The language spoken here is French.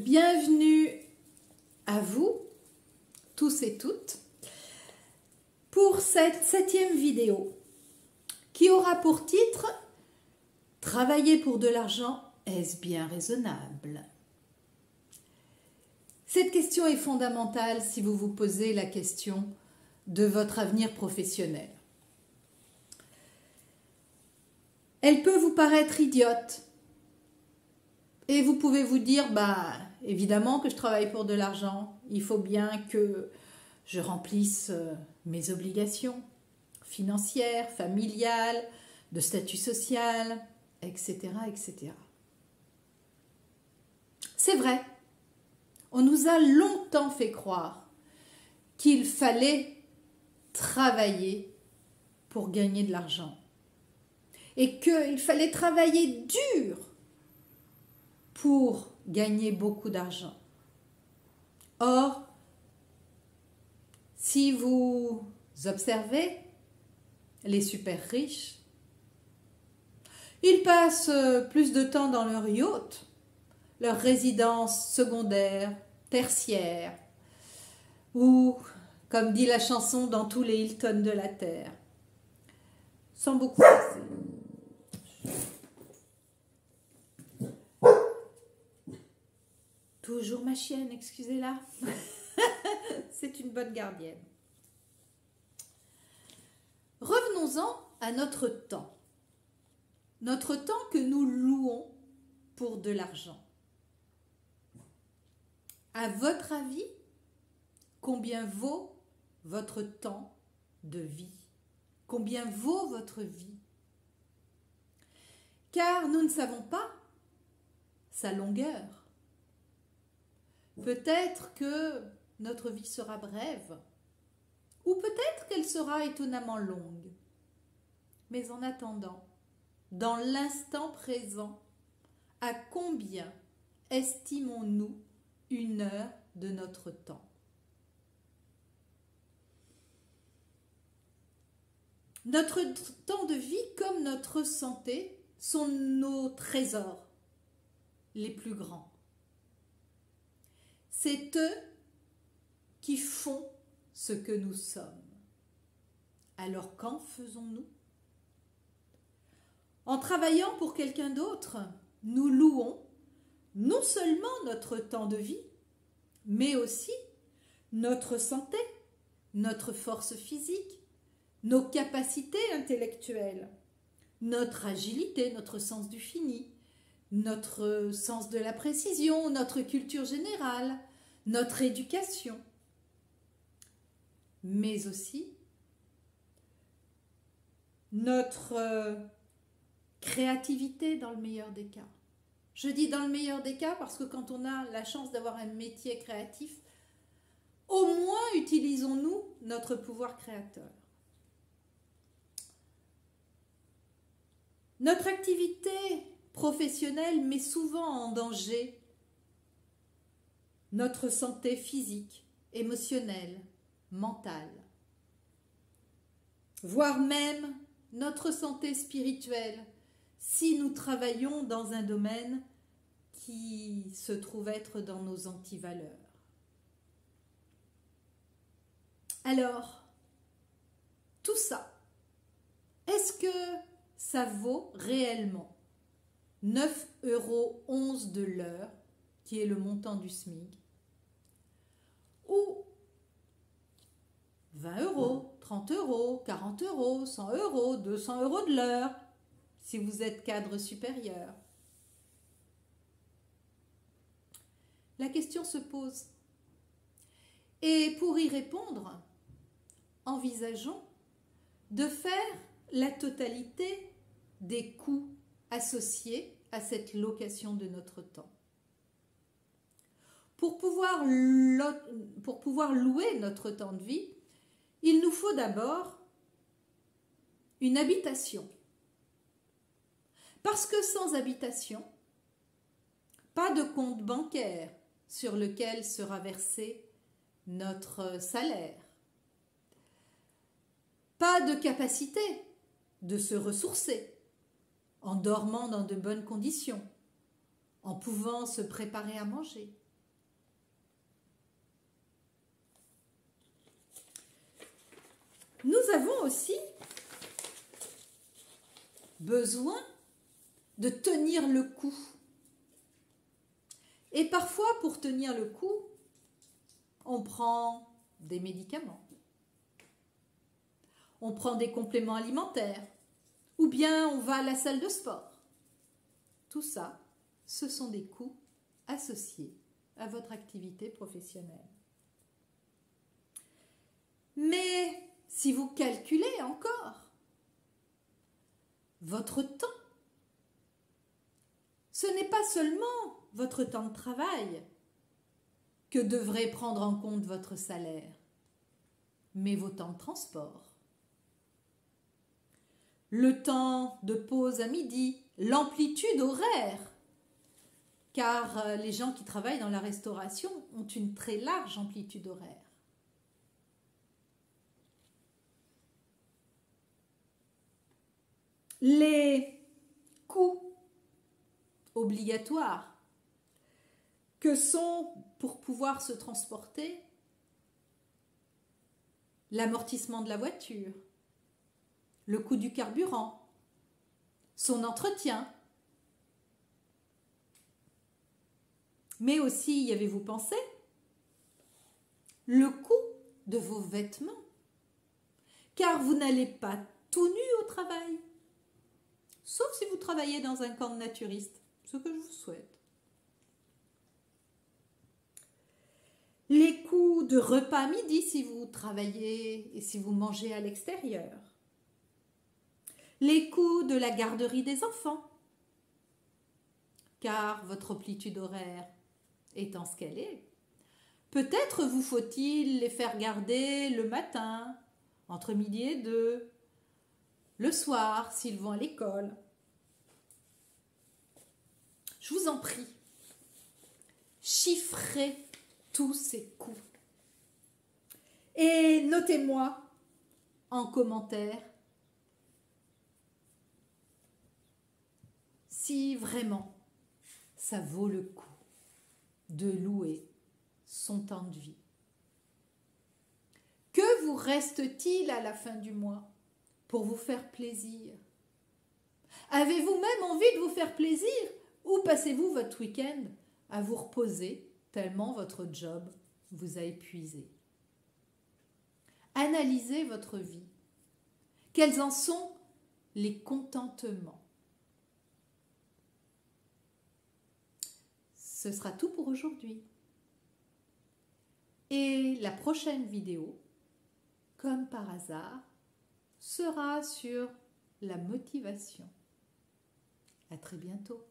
Bienvenue à vous, tous et toutes, pour cette 7e vidéo qui aura pour titre « Travailler pour de l'argent, est-ce bien raisonnable ?» Cette question est fondamentale si vous vous posez la question de votre avenir professionnel. Elle peut vous paraître idiote et vous pouvez vous dire évidemment que je travaille pour de l'argent, il faut bien que je remplisse mes obligations financières, familiales, de statut social, etc., etc. C'est vrai, on nous a longtemps fait croire qu'il fallait travailler pour gagner de l'argent et qu'il fallait travailler dur pour gagner beaucoup d'argent. Or, si vous observez les super riches, ils passent plus de temps dans leur yacht, leur résidence secondaire, tertiaire, ou, comme dit la chanson, dans tous les Hilton de la terre, sans beaucoup passer. Toujours ma chienne, excusez-la. C'est une bonne gardienne. Revenons-en à notre temps. Notre temps que nous louons pour de l'argent. À votre avis, combien vaut votre temps de vie? Combien vaut votre vie? Car nous ne savons pas sa longueur. Peut-être que notre vie sera brève, ou peut-être qu'elle sera étonnamment longue. Mais en attendant, dans l'instant présent, à combien estimons-nous une heure de notre temps? Notre temps de vie, comme notre santé, sont nos trésors les plus grands. C'est eux qui font ce que nous sommes. Alors qu'en faisons-nous? En travaillant pour quelqu'un d'autre, nous louons non seulement notre temps de vie, mais aussi notre santé, notre force physique, nos capacités intellectuelles, notre agilité, notre sens du fini, notre sens de la précision, notre culture générale, notre éducation, mais aussi notre créativité dans le meilleur des cas. Je dis dans le meilleur des cas parce que quand on a la chance d'avoir un métier créatif, au moins utilisons-nous notre pouvoir créateur. Notre activité professionnelle met souvent en danger notre santé physique, émotionnelle, mentale, voire même notre santé spirituelle si nous travaillons dans un domaine qui se trouve être dans nos antivaleurs. Alors, tout ça, est-ce que ça vaut réellement 9,11 € de l'heure, qui est le montant du SMIC, ou 20 €, 30 €, 40 €, 100 €, 200 € de l'heure, si vous êtes cadre supérieur? La question se pose. Et pour y répondre, envisageons de faire la totalité des coûts associés à cette location de notre temps. Pour pouvoir louer notre temps de vie, il nous faut d'abord une habitation. Parce que sans habitation, pas de compte bancaire sur lequel sera versé notre salaire. Pas de capacité de se ressourcer en dormant dans de bonnes conditions, en pouvant se préparer à manger, Nous avons aussi besoin de tenir le coup. Et parfois, pour tenir le coup, on prend des médicaments, on prend des compléments alimentaires, ou bien on va à la salle de sport. Tout ça, ce sont des coûts associés à votre activité professionnelle. Mais si vous calculez encore votre temps, ce n'est pas seulement votre temps de travail que devrait prendre en compte votre salaire, mais vos temps de transport, le temps de pause à midi, l'amplitude horaire, car les gens qui travaillent dans la restauration ont une très large amplitude horaire. Les coûts obligatoires que sont, pour pouvoir se transporter, l'amortissement de la voiture, le coût du carburant, son entretien, mais aussi, y avez-vous pensé, le coût de vos vêtements, car vous n'allez pas tout nu au travail, sauf si vous travaillez dans un camp de naturistes, ce que je vous souhaite. Les coûts de repas à midi si vous travaillez et si vous mangez à l'extérieur. Les coûts de la garderie des enfants, car votre amplitude horaire étant ce qu'elle est, peut-être vous faut-il les faire garder le matin, entre midi et 2, le soir s'ils vont à l'école. Je vous en prie, chiffrez tous ces coûts. Et notez-moi en commentaire si vraiment ça vaut le coup de louer son temps de vie. Que vous reste-t-il à la fin du mois pour vous faire plaisir? Avez-vous même envie de vous faire plaisir ou passez-vous votre week-end à vous reposer tellement votre job vous a épuisé? Analysez votre vie. Quels en sont les contentements? Ce sera tout pour aujourd'hui. Et la prochaine vidéo, comme par hasard, sera sur la motivation. À très bientôt.